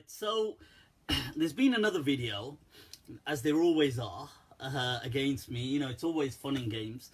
Right, so there's been another video, as there always are, against me. You know, it's always fun and games.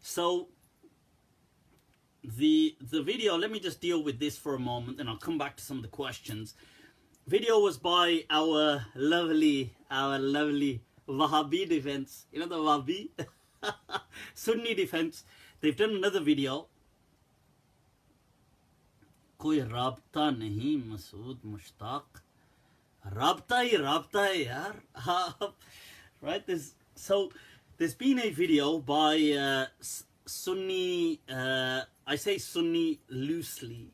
So the video, let me just deal with this for a moment, and I'll come back to some of the questions. Video was by our lovely Wahhabi Defence. You know the Wahhabi? Sunni Defence. They've done another video. कोई राबता नहीं मसूद मुश्ताक राबता ही यार. Right, there's been a video by Sunni, I say Sunni loosely,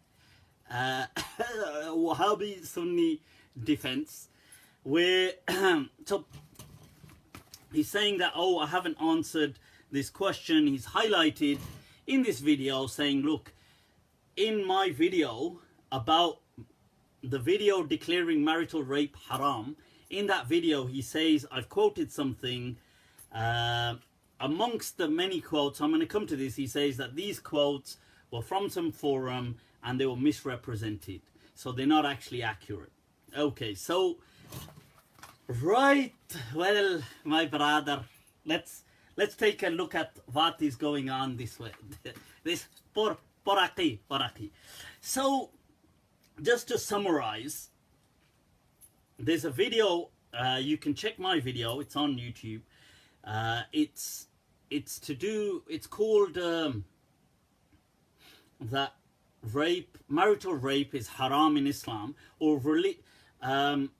Wahhabi Sunni Defence, where so he's saying that, oh, I haven't answered this question. He's highlighted in this video saying, look, in my video about the video declaring marital rape haram, in that video he says, I've quoted something, amongst the many quotes, I'm going to come to this, he says that these quotes were from some forum and they were misrepresented, so they're not actually accurate. Okay, so right, well, my brother, let's take a look at what is going on this way. This Poraki. So, just to summarize, there's a video, you can check my video, it's on YouTube. It's called that marital rape is haram in Islam, or I mean,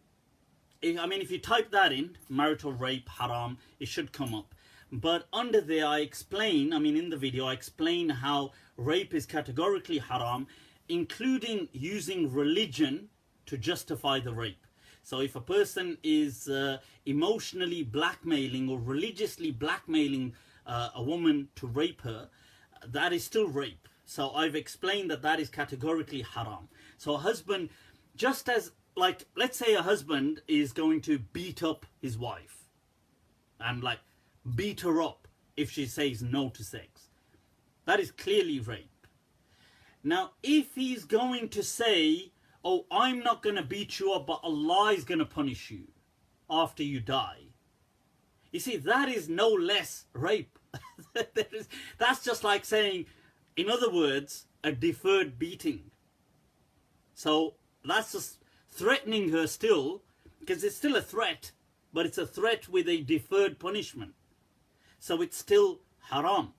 if you type that in, marital rape haram, it should come up. But under there I explain, in the video I explain how rape is categorically haram, including using religion to justify the rape. So if a person is emotionally blackmailing or religiously blackmailing a woman to rape her, that is still rape. So I've explained that is categorically haram. So a husband, just as, like, let's say a husband is going to beat up his wife and beat her up if she says no to sex, that is clearly rape. Now, if he's going to say, oh, I'm not going to beat you up, but Allah is going to punish you after you die, you see, that is no less rape. That's just like saying, in other words, a deferred beating. So that's just threatening her still, because it's still a threat, but it's a threat with a deferred punishment. So it's still haram,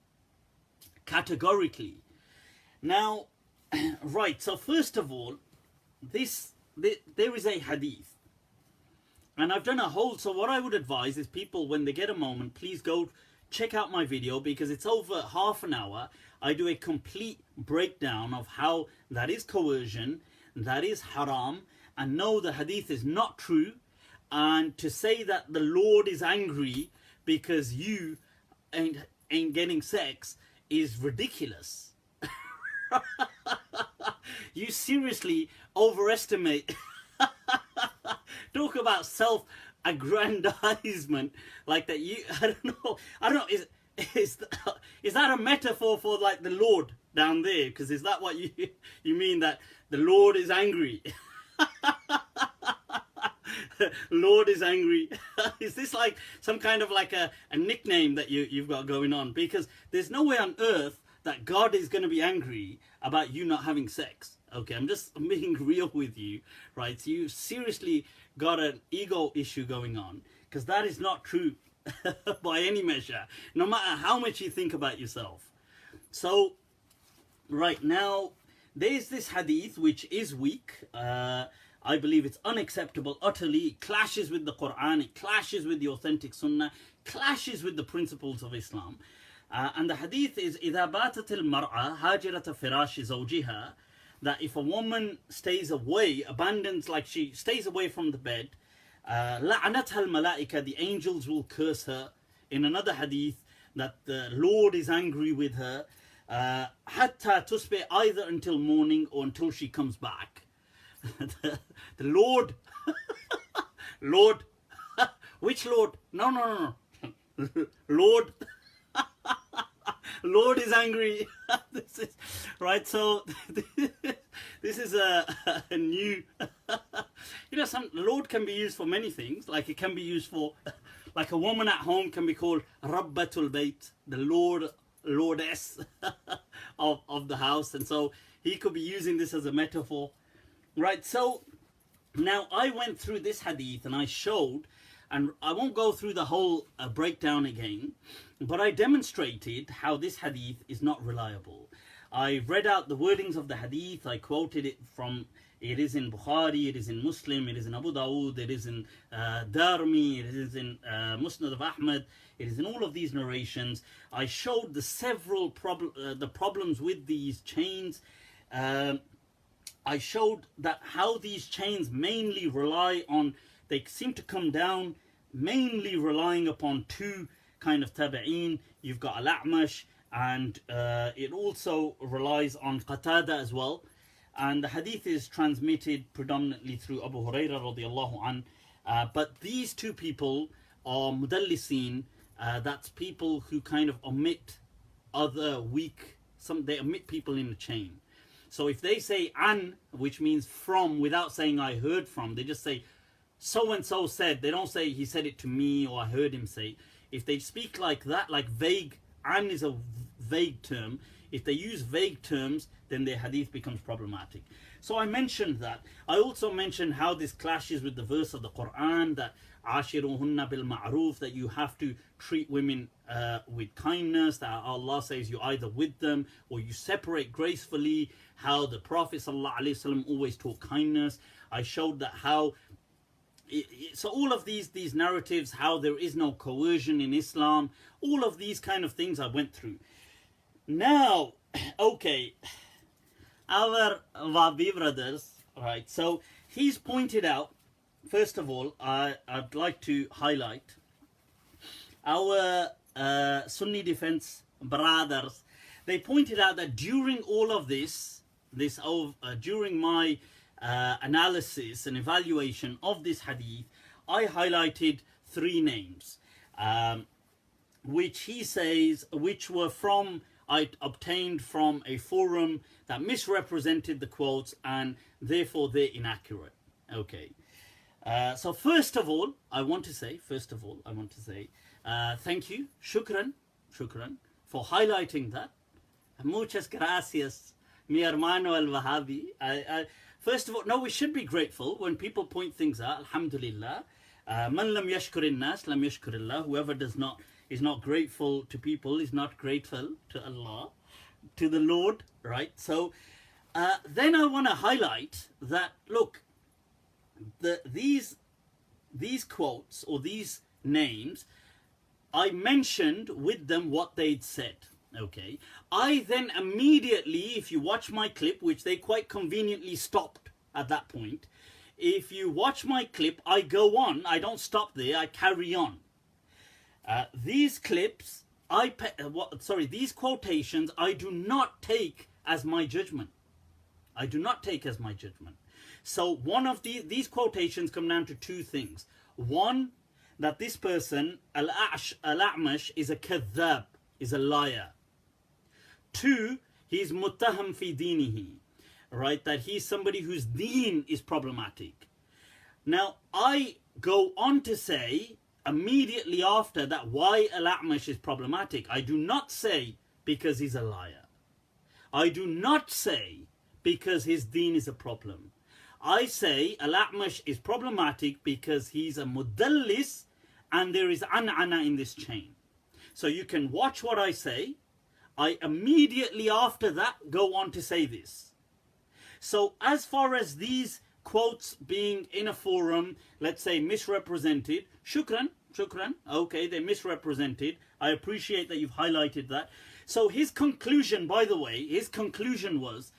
categorically. Now, right, so first of all, there is a hadith. And I've done a whole, so what I would advise is people, when they get a moment, please go check out my video, because it's over half an hour. I do a complete breakdown of how that is coercion, that is haram, and no, the hadith is not true. And to say that the Lord is angry because you ain't getting sex is ridiculous. You seriously overestimate. Talk about self-aggrandizement like that. I don't know. Is that a metaphor for like the Lord down there? Because is that what you mean, that the Lord is angry? Lord is angry. Is this like some kind of like a nickname that you've got going on? Because there's no way on earth that God is going to be angry about you not having sex. Okay, I'm being real with you, right? So you seriously got an ego issue going on, because that is not true by any measure, no matter how much you think about yourself. So, right now, there's this hadith which is weak. I believe it's unacceptable utterly. It clashes with the Quran, it clashes with the authentic Sunnah, clashes with the principles of Islam. And the hadith is إِذَا بَاتَتِ الْمَرْأَةِ هَاجِرَةَ فِرَاشِ زَوْجِهَا, that if a woman stays away, abandons, like she stays away from the bed, لَعْنَتْهَا الْمَلَائِكَةِ, the angels will curse her. In another hadith, that the Lord is angry with her, حَتَّى تُصْبِحَ, either until morning or until she comes back. The Lord, Lord, which Lord? No. Lord, Lord is angry. This is right. So this is a new, some Lord can be used for many things. Like it can be used for, like a woman at home can be called Rabbatul Bayt, the Lordess of the house. And so he could be using this as a metaphor, right? So now I went through this hadith and I showed, and I won't go through the whole breakdown again, but I demonstrated how this hadith is not reliable. I read out the wordings of the hadith, I quoted it from, it is in Bukhari, it is in Muslim, it is in Abu Dawood, it is in Darmi, it is in Musnad of Ahmad, it is in all of these narrations. I showed the several problems with these chains. I showed that how these chains mainly rely on, they seem to come down mainly relying upon two kind of tabi'een. You've got Al-A'mash, and it also relies on Qatada as well. And the hadith is transmitted predominantly through Abu Hurairah radiallahu an. But these two people are mudallisin, that's people who kind of omit other weak, they omit people in the chain. So if they say an, which means from, without saying I heard from, they just say so and so said. They don't say he said it to me or I heard him say. If they speak like that, like vague, an is a vague term. If they use vague terms, then their hadith becomes problematic. So I mentioned that. I also mentioned how this clashes with the verse of the Quran that ashiruhunna bil ma'ruf, that you have to treat women with kindness, that Allah says you're either with them or you separate gracefully, how the Prophet ﷺ always taught kindness. I showed that how so all of these narratives, how there is no coercion in Islam, all of these kind of things I went through. Now, okay, our Wahhabi brothers, right, so he's pointed out, first of all, I'd like to highlight our Sunni Defence brothers. They pointed out that during all of this during my analysis and evaluation of this hadith, I highlighted three names, which he says, which were from, I obtained from a forum that misrepresented the quotes and therefore they're inaccurate. Okay. So first of all, I want to say, thank you, shukran, for highlighting that. Muchas gracias, mi hermano el Wahhabi. First of all, no, we should be grateful when people point things out. Alhamdulillah. Man lam yashkurin nas, lam yashkurillah. Whoever is not grateful to people is not grateful to Allah, to the Lord, right? So then I want to highlight that, look, these quotes or these names, I mentioned with them what they'd said. Okay, I then immediately, if you watch my clip, which they quite conveniently stopped at that point, if you watch my clip, I go on, I don't stop there, I carry on. These clips, these quotations, I do not take as my judgment. So one of these quotations come down to two things. One, that this person, Al-A'mash, is a kadhab, is a liar. Two, he's muttaham fi dinihi, right? That he's somebody whose deen is problematic. Now, I go on to say immediately after that why Al-A'mash is problematic. I do not say because he's a liar. I do not say because his deen is a problem. I say Al-A'mash is problematic because he's a mudallis and there is an'ana in this chain. So you can watch what I say. I immediately after that go on to say this. So as far as these quotes being in a forum, let's say misrepresented, shukran, okay, they're misrepresented. I appreciate that you've highlighted that. So his conclusion, by the way, was,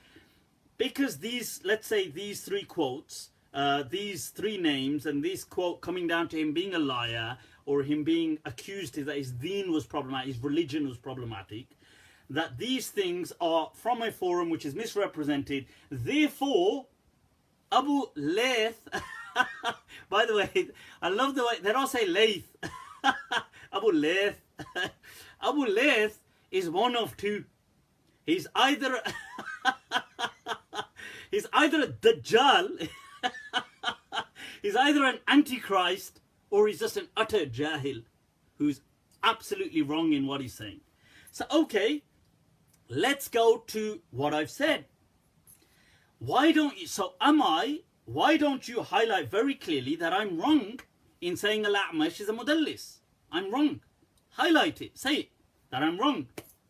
because these, let's say these three quotes, these three names and this quote coming down to him being a liar or him being accused that his deen was problematic, his religion was problematic, that these things are from a forum which is misrepresented. Therefore, Abu Layth, by the way, I love the way, they don't say Layth, Abu Layth. Abu Layth is one of two. He's either He's either a Dajjal, he's either an Antichrist, or he's just an utter Jahil who's absolutely wrong in what he's saying. So, okay, let's go to what I've said. Why don't you highlight very clearly that I'm wrong in saying Al-A'mash is a mudallis? I'm wrong. Highlight it. Say it. That I'm wrong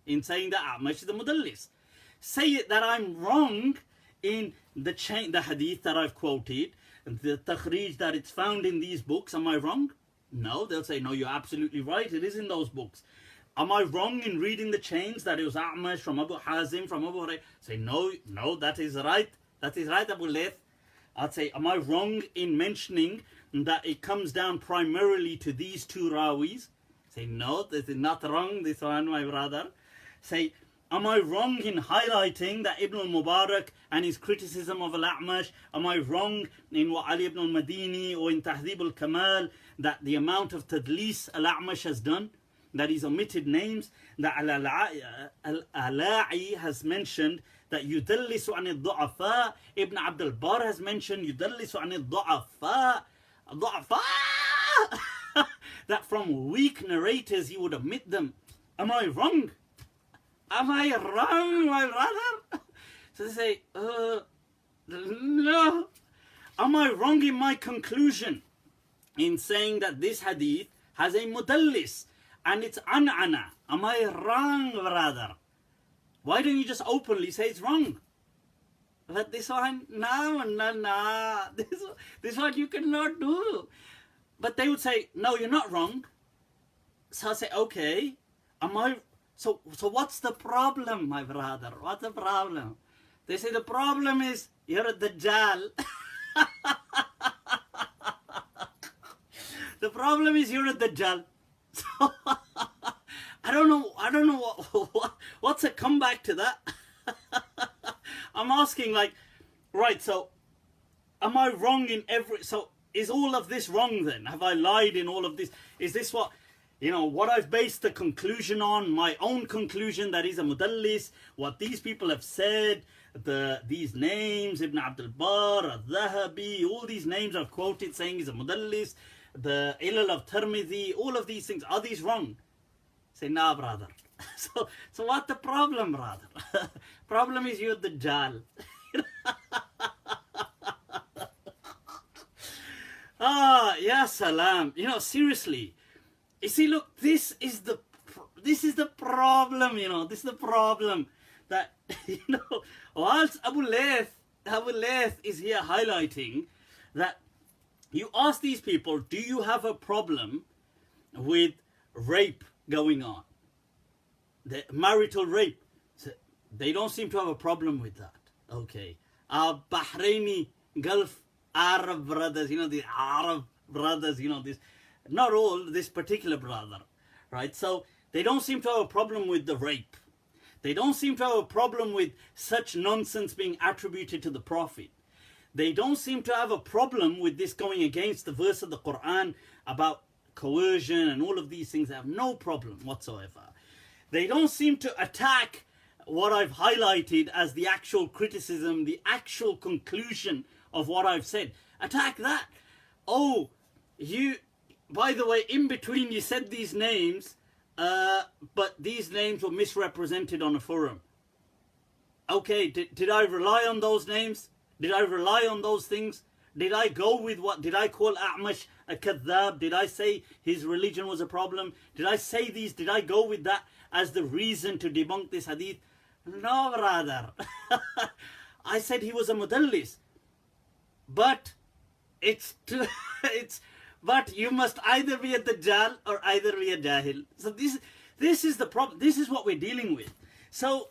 in saying that A'mash is a mudallis. Say it that I'm wrong in the hadith that I've quoted, the takhrij that it's found in these books. Am I wrong? No, they'll say, no, you're absolutely right. It is in those books. Am I wrong in reading the chains that it was A'mash from Abu Hazim, from Abu Layth? Say, no, that is right. That is right, Abu Layth. I'd say, am I wrong in mentioning that it comes down primarily to these two rawis? Say, no, this is not wrong, this one, my brother. Say, am I wrong in highlighting that Ibn al-Mubarak and his criticism of Al-A'mash? Am I wrong in what Ali ibn al-Madini or in Tahdhib al-Kamal, that the amount of tadlis Al-A'mash has done, that he's omitted names, that Al-Ala'i has mentioned that yudallisu an al-du'afa, Ibn Abd al-Bar has mentioned yudallisu an al-du'afa, that from weak narrators he would omit them. Am I wrong? Am I wrong, my brother? So they say, no. Am I wrong in my conclusion in saying that this hadith has a mudallis and it's an'ana? Am I wrong, brother? Why don't you just openly say it's wrong? But this one, no. This one you cannot do. But they would say, no, you're not wrong. So I say, okay, so what's the problem, my brother? What's the problem? They say the problem is you're a Dajjal. The problem is you're a Dajjal. So I don't know what's a comeback to that. I'm asking, like, right, so am I wrong in so is all of this wrong then? Have I lied in all of this? Is this what I've based the conclusion on, my own conclusion that he's a mudallis, what these people have said, these names, Ibn Abd al-Bar, al-Dhahabi, all these names I've quoted saying he's a mudallis, the Ilal of Tirmidhi, all of these things, are these wrong? Say, nah, brother. So what's the problem, brother? Problem is you're the Dajjal. Ya salam. Seriously. You see, look, this is the problem, this is the problem that, whilst Abu Layth is here highlighting that you ask these people, do you have a problem with rape going on? The marital rape. So they don't seem to have a problem with that. Okay. Our Bahraini, Gulf, Arab brothers, the Arab brothers, this, not all, this particular brother, right? So they don't seem to have a problem with the rape. They don't seem to have a problem with such nonsense being attributed to the Prophet. They don't seem to have a problem with this going against the verse of the Quran about coercion and all of these things. They have no problem whatsoever. They don't seem to attack what I've highlighted as the actual criticism, the actual conclusion of what I've said. Attack that. Oh, by the way, in between you said these names, but these names were misrepresented on a forum. Okay, did I rely on those names? Did I rely on those things? Did I go with did I call A'mash a kadhab? Did I say his religion was a problem? Did I say these? Did I go with that as the reason to debunk this hadith? No, brother. I said he was a mudallis. But but you must either be a Dajjal or either be a Jahil. So this is the problem. This is what we're dealing with. So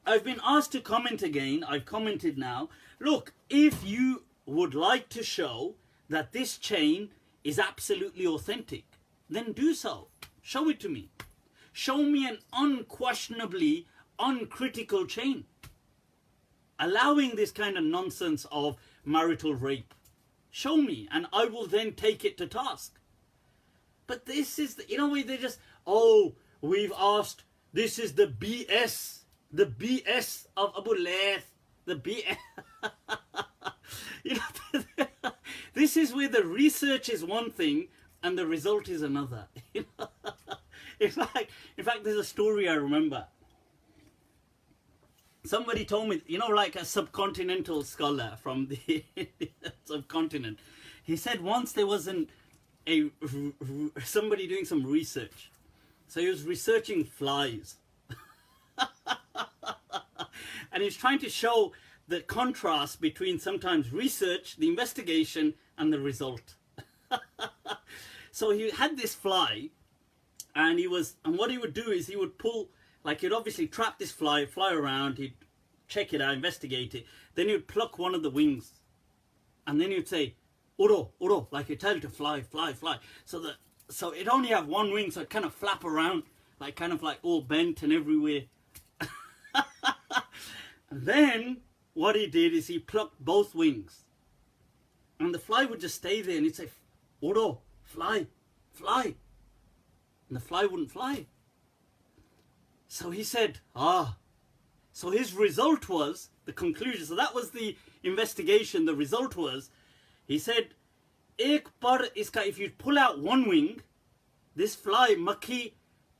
I've been asked to comment again. I've commented now. Look, if you would like to show that this chain is absolutely authentic, then do so. Show it to me. Show me an unquestionably uncritical chain allowing this kind of nonsense of marital rape. Show me, and I will then take it to task. But this is, they just, we've asked, this is the BS of Abu Layth. The B. You know, this is where the research is one thing and the result is another. You know? In fact, there's a story I remember. Somebody told me, you know, like a subcontinental scholar from the subcontinent. He said once there was somebody doing some research. So he was researching flies. And he's trying to show the contrast between sometimes research, the investigation, and the result. So he had this fly, and what he would do is he would pull, like he'd obviously trap this fly around, he'd check it out, investigate it, then he'd pluck one of the wings, and then he'd say, Uro, Uro, like he'd tell it to fly, fly, fly. So it only have one wing, so it kind of flap around, like kind of like all bent and everywhere. And then what he did is he plucked both wings, and the fly would just stay there, and he'd say, Uro, fly, fly. And the fly wouldn't fly. So he said, So his result was, the conclusion, so that was the investigation, the result was, he said, if you pull out one wing, this fly, makhi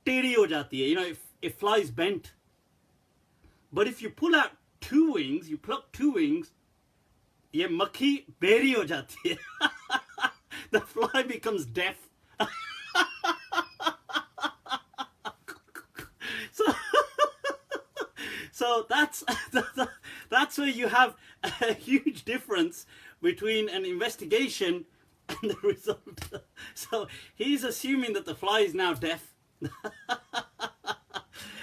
teri ho jati hai, you know, if flies bent. But if you pull out two wings, you pluck two wings, ye makhi beri ho jati hai. The fly becomes deaf. So that's where you have a huge difference between an investigation and the result. So he's assuming that the fly is now deaf.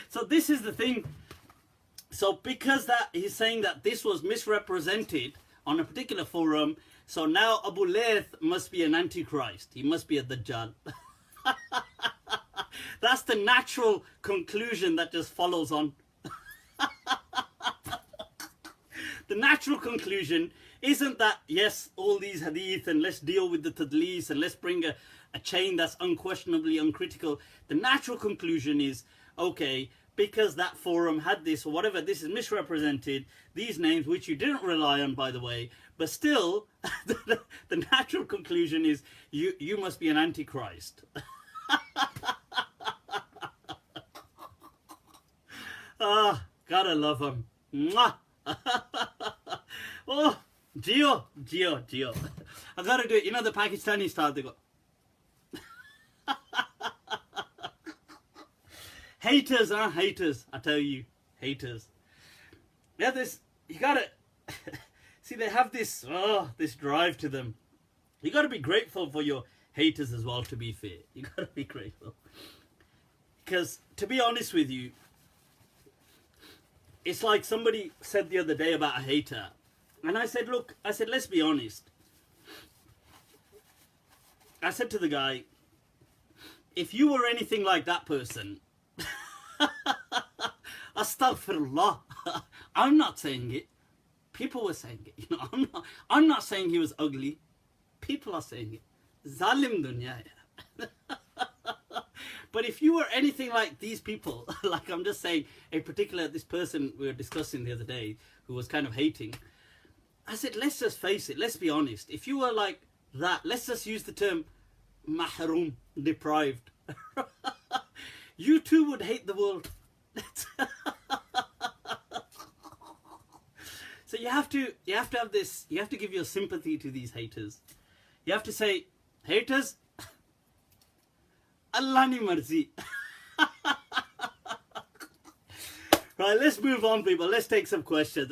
So this is the thing. So because that he's saying that this was misrepresented on a particular forum, so now Abu Layth must be an antichrist. He must be a Dajjal. That's the natural conclusion that just follows on. The natural conclusion isn't that, yes, all these hadith and let's deal with the tadlis and let's bring a chain that's unquestionably uncritical. The natural conclusion is, okay, because that forum had this or whatever, this is misrepresented, these names, which you didn't rely on, by the way, but still, the natural conclusion is you must be an antichrist. Gotta love him. Mwah! Oh, Gio. I gotta do it. You know the Pakistani style, they go. Haters, haters. I tell you, haters. Yeah, you gotta see. They have this drive to them. You gotta be grateful for your haters as well. To be fair, you gotta be grateful, because to be honest with you, it's like somebody said the other day about a hater. And I said, look, let's be honest. I said to the guy, if you were anything like that person, astaghfirullah, I'm not saying it. People were saying it. You know, I'm not saying he was ugly. People are saying it. Zalim dunya. But if you were anything like these people, like I'm just saying, this person we were discussing the other day who was kind of hating, I said, let's just face it, let's be honest. If you were like that, let's just use the term mahroom, deprived. You too would hate the world. So you have to have this, you have to give your sympathy to these haters. You have to say, haters, Allah ni marzi. Right, let's move on, people. Let's take some questions.